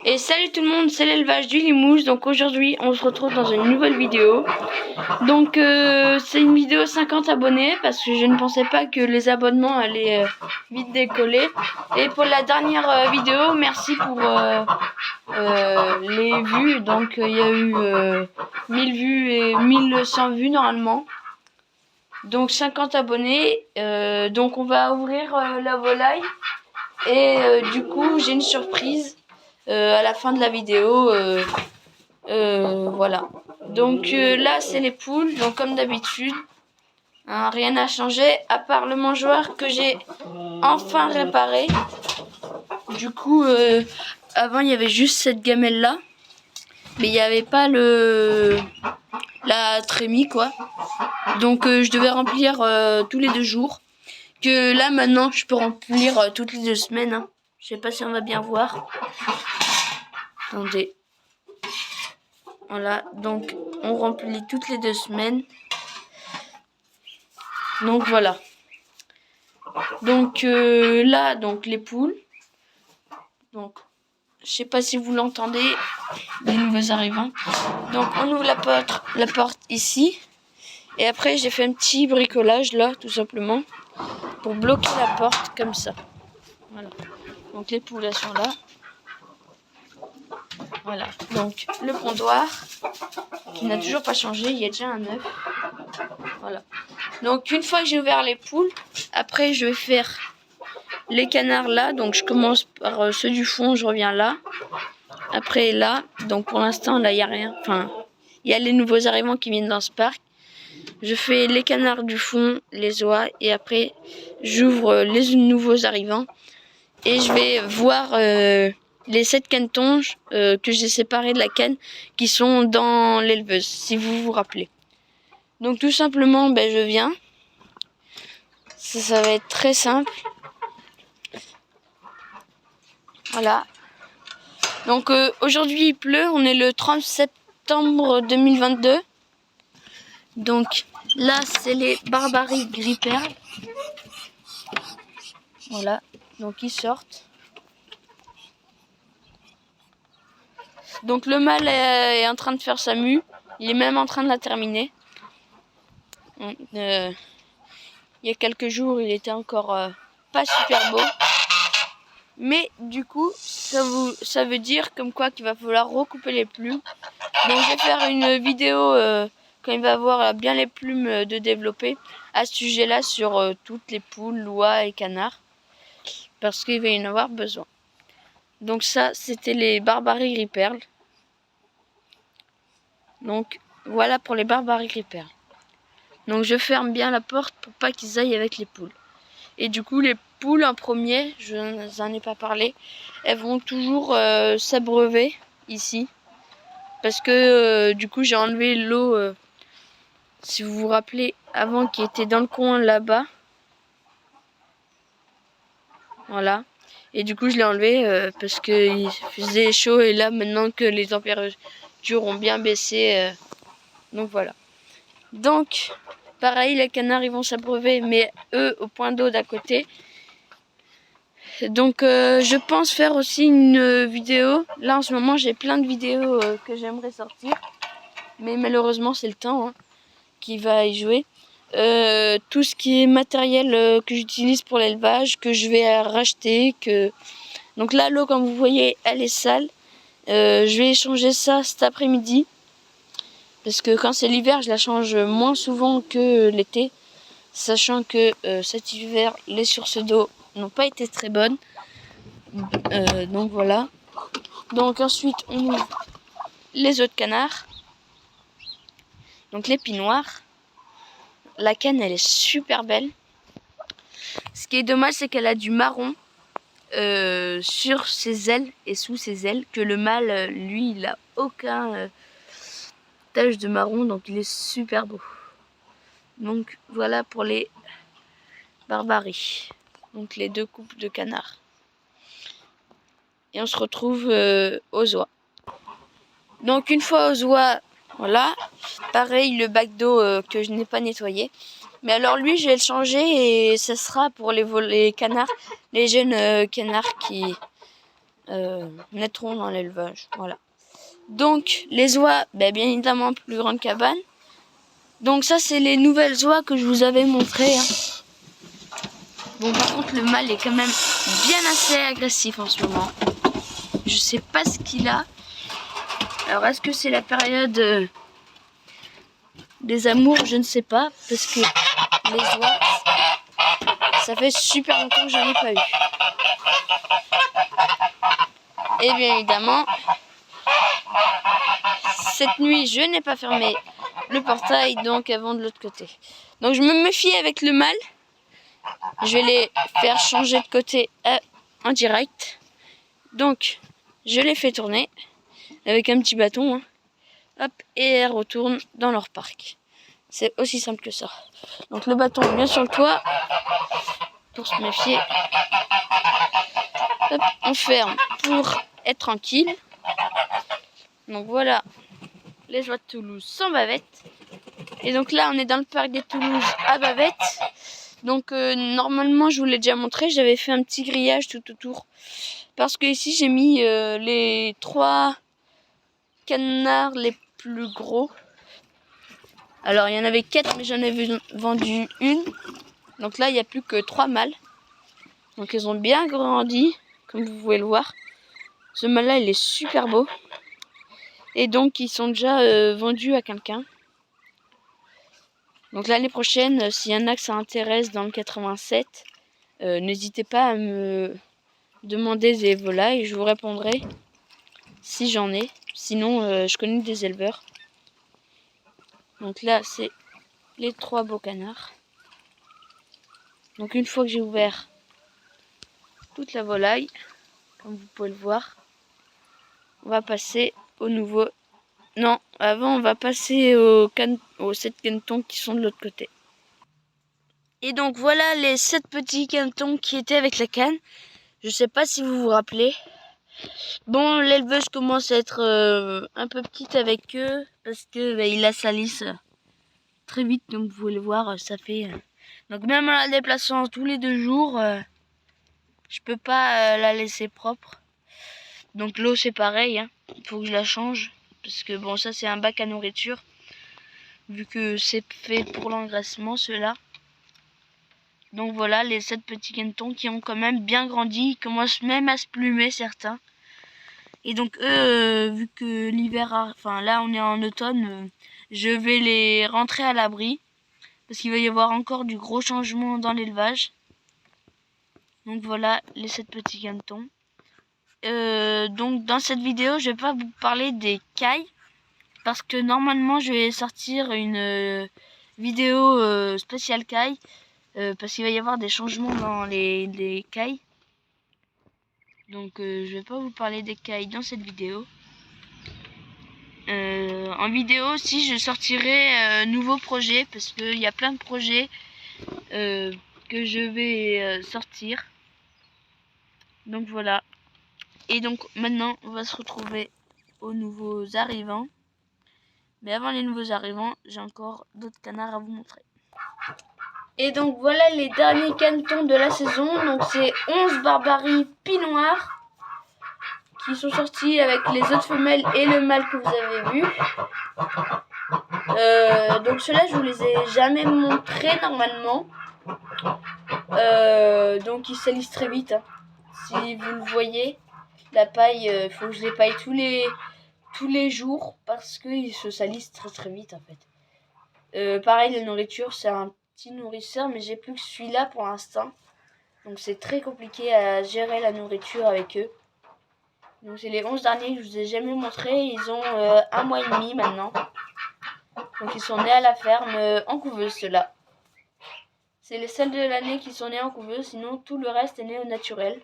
Et salut tout le monde, c'est l'élevage du Limouge. Donc aujourd'hui on se retrouve dans une nouvelle vidéo. Donc c'est une vidéo 50 abonnés parce que je ne pensais pas que les abonnements allaient vite décoller. Et pour la dernière vidéo, merci pour les vues. Donc il y a eu 1000 vues et 1100 vues normalement. Donc 50 abonnés. Donc on va ouvrir la volaille. Et du coup j'ai une surprise à la fin de la vidéo. Voilà. Donc là c'est les poules. Donc comme d'habitude, hein, rien n'a changé à part le mangeoire que j'ai enfin réparé. Du coup avant il y avait juste cette gamelle là, mais il n'y avait pas la trémie quoi. Donc je devais remplir tous les 2 jours. Que là maintenant je peux remplir toutes les 2 semaines. Hein. Je sais pas si on va bien voir. Attendez. Voilà, donc on remplit toutes les 2 semaines. Donc voilà. Donc là, donc les poules. Donc je sais pas si vous l'entendez, les nouveaux arrivants. Donc on ouvre la porte ici. Et après j'ai fait un petit bricolage là, tout simplement, pour bloquer la porte comme ça. Voilà. Donc les poules elles sont là. Voilà. Donc le pondoir qui n'a toujours pas changé, il y a déjà un œuf. Voilà. Donc une fois que j'ai ouvert les poules, après je vais faire les canards là. Donc je commence par ceux du fond, je reviens là. Après là, donc pour l'instant là il n'y a rien. Enfin, il y a les nouveaux arrivants qui viennent dans ce parc. Je fais les canards du fond, les oies, et après j'ouvre les nouveaux arrivants. Et je vais voir les 7 canetonges que j'ai séparés de la canne qui sont dans l'éleveuse, si vous vous rappelez. Donc tout simplement, ben, je viens. Ça va être très simple. Voilà. Donc aujourd'hui il pleut, on est le 30 septembre 2022. Donc là c'est les barbaries gris-perle. Voilà, donc ils sortent. Donc le mâle est en train de faire sa mue, il est même en train de la terminer. Il y a quelques jours il était encore pas super beau. Mais du coup, ça veut dire comme quoi qu'il va falloir recouper les plumes. Donc je vais faire une vidéo quand il va avoir bien les plumes de développer à ce sujet-là sur toutes les poules, oies et canards. Parce qu'il va y en avoir besoin. Donc ça, c'était les barbaries gris-perle. Donc voilà pour les barbaries gris-perle. Donc je ferme bien la porte pour pas qu'ils aillent avec les poules. Et du coup, les poules en premier, je n'en ai pas parlé, elles vont toujours s'abreuver ici. Parce que du coup, j'ai enlevé l'eau, si vous vous rappelez, avant qui était dans le coin là-bas. Voilà. Et du coup, je l'ai enlevé parce qu'il faisait chaud. Et là, maintenant que les températures ont bien baissé, donc voilà. Donc, pareil, les canards, ils vont s'abreuver, mais eux, au point d'eau d'à côté. Donc je pense faire aussi une vidéo. Là en ce moment j'ai plein de vidéos que j'aimerais sortir. Mais malheureusement c'est le temps qui va y jouer. Tout ce qui est matériel que j'utilise pour l'élevage, que je vais racheter. Donc là l'eau comme vous voyez elle est sale. Je vais changer ça cet après-midi. Parce que quand c'est l'hiver je la change moins souvent que l'été. Sachant que cet hiver les sources d'eau n'ont pas été très bonnes. Donc voilà. Donc ensuite on ouvre les œufs de canard. Donc les pinoirs. La canne elle est super belle. Ce qui est dommage c'est qu'elle a du marron sur ses ailes et sous ses ailes. Que le mâle lui il a aucun tache de marron. Donc il est super beau. Donc voilà pour les barbaries. Donc les 2 couples de canards. Et on se retrouve aux oies. Donc une fois aux oies, voilà. Pareil le bac d'eau que je n'ai pas nettoyé. Mais alors lui je vais le changer et ça sera pour les canards, les jeunes canards qui naîtront dans l'élevage. Voilà. Donc les oies, bien évidemment plus grande cabane. Donc ça c'est les nouvelles oies que je vous avais montrées. Hein. Bon par contre le mâle est quand même bien assez agressif en ce moment. Je sais pas ce qu'il a. Alors est-ce que c'est la période des amours? Je ne sais pas. Parce que les oies, ça fait super longtemps que j'en ai pas eu. Et bien évidemment, cette nuit je n'ai pas fermé le portail, donc elles vont de l'autre côté. Donc je me méfie avec le mâle. Je vais les faire changer de côté en direct. Donc je les fais tourner avec un petit bâton. Hein. Hop, et elles retournent dans leur parc. C'est aussi simple que ça. Donc le bâton est bien sur le toit pour se méfier. Hop, on ferme pour être tranquille. Donc voilà les oies de Toulouse sans bavette. Et donc là on est dans le parc des Toulouse à bavette. Donc normalement je vous l'ai déjà montré, j'avais fait un petit grillage tout autour. Parce que ici j'ai mis les 3 canards les plus gros. Alors il y en avait 4 mais j'en ai vendu une. Donc là il n'y a plus que 3 mâles. Donc ils ont bien grandi, comme vous pouvez le voir. Ce mâle là il est super beau. Et donc ils sont déjà vendus à quelqu'un. Donc l'année prochaine, s'il y en a que ça intéresse dans le 87, n'hésitez pas à me demander des volailles, je vous répondrai si j'en ai. Sinon, je connais des éleveurs. Donc là, c'est les 3 beaux canards. Donc une fois que j'ai ouvert toute la volaille, comme vous pouvez le voir, on va passer au nouveau... Non, avant on va passer aux 7 canetons qui sont de l'autre côté. Et donc voilà les 7 petits canetons qui étaient avec la canne. Je sais pas si vous vous rappelez. Bon, l'éleveuse commence à être un peu petite avec eux parce que il la salisse très vite, comme vous pouvez le voir, ça fait. Donc même en la déplaçant tous les 2 jours, je peux pas la laisser propre. Donc l'eau c'est pareil, hein. Faut que je la change parce que bon ça c'est un bac à nourriture vu que c'est fait pour l'engraissement ceux-là. Donc voilà les 7 petits canetons qui ont quand même bien grandi, ils commencent même à se plumer certains. Et donc eux, vu que l'hiver, enfin là on est en automne, je vais les rentrer à l'abri. Parce qu'il va y avoir encore du gros changement dans l'élevage. Donc voilà les 7 petits canetons. Donc dans cette vidéo, je vais pas vous parler des cailles. Parce que normalement je vais sortir une vidéo spéciale caille. Parce qu'il va y avoir des changements dans les cailles. Donc je vais pas vous parler des cailles dans cette vidéo. En vidéo aussi je sortirai nouveaux projets parce qu'il y a plein de projets que je vais sortir. Donc voilà. Et donc maintenant on va se retrouver aux nouveaux arrivants. Mais avant les nouveaux arrivants, j'ai encore d'autres canards à vous montrer. Et donc voilà les derniers canetons de la saison. Donc c'est 11 barbaries pie-noir qui sont sortis avec les autres femelles et le mâle que vous avez vu. Donc ceux-là je vous les ai jamais montrés normalement. Donc ils salissent très vite. Hein. Si vous le voyez, la paille, faut que je les paille tous les jours parce qu'ils se salissent très très vite en fait. Pareil la nourriture, c'est un petit nourrisseur mais j'ai plus que celui-là pour l'instant. Donc c'est très compliqué à gérer la nourriture avec eux. Donc c'est les 11 derniers que je vous ai jamais montrés. Ils ont 1 mois et demi maintenant. Donc ils sont nés à la ferme en couveuse ceux-là. C'est les seuls de l'année qui sont nés en couveuse, sinon tout le reste est né au naturel.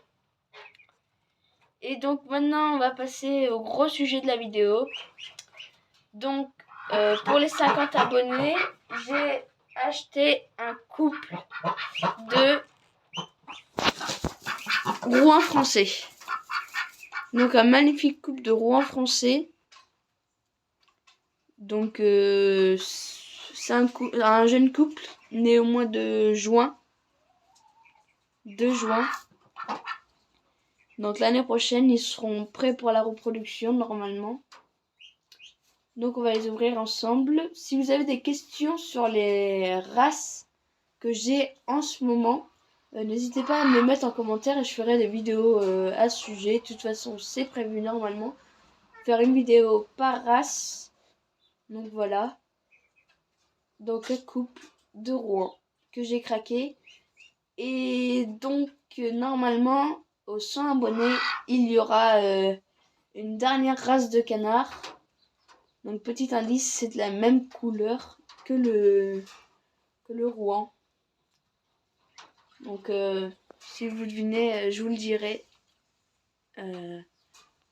Et donc maintenant on va passer au gros sujet de la vidéo. Donc pour les 50 abonnés, j'ai acheté un couple de Rouens français. Donc un magnifique couple de Rouens français. Donc c'est un jeune couple né au mois de juin. 2 juin. Donc l'année prochaine, ils seront prêts pour la reproduction normalement. Donc on va les ouvrir ensemble. Si vous avez des questions sur les races que j'ai en ce moment, n'hésitez pas à me les mettre en commentaire et je ferai des vidéos à ce sujet. De toute façon, c'est prévu normalement. Faire une vidéo par race. Donc voilà. Donc un couple de Rouen que j'ai craqué. Et donc normalement, aux 100 abonnés, il y aura une dernière race de canard. Donc petit indice, c'est de la même couleur que le Rouen. Donc si vous devinez, je vous le dirai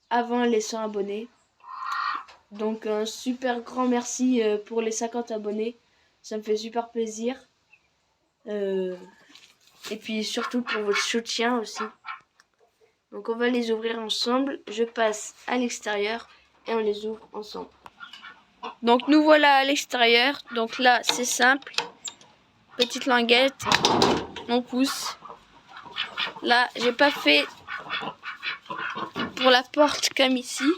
avant les 100 abonnés. Donc un super grand merci pour les 50 abonnés. Ça me fait super plaisir. Et puis surtout pour votre soutien aussi. Donc on va les ouvrir ensemble. Je passe à l'extérieur et on les ouvre ensemble. Donc nous voilà à l'extérieur. Donc là c'est simple. Petite languette. On pousse. Là j'ai pas fait pour la porte comme ici.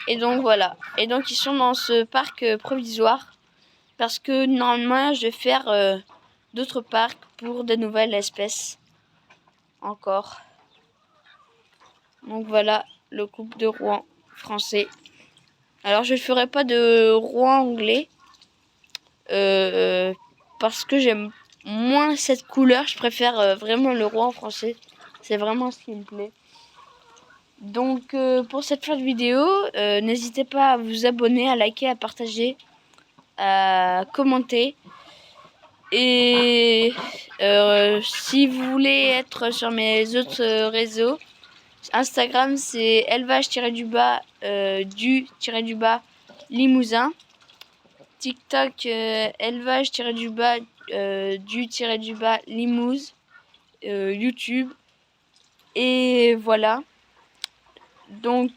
Et donc voilà. Et donc ils sont dans ce parc provisoire. Parce que normalement je vais faire d'autres parcs pour de nouvelles espèces. Encore. Donc voilà le couple de Rouen français. Alors je ne ferai pas de Rouen anglais. Parce que j'aime moins cette couleur. Je préfère vraiment le Rouen français. C'est vraiment ce qui me plaît. Donc pour cette fin de vidéo, n'hésitez pas à vous abonner, à liker, à partager, à commenter. Et si vous voulez être sur mes autres réseaux, Instagram c'est élevage-du-bas Limousin. TikTok élevage-du-bas Limouse. YouTube. Et voilà. Donc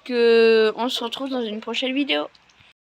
on se retrouve dans une prochaine vidéo.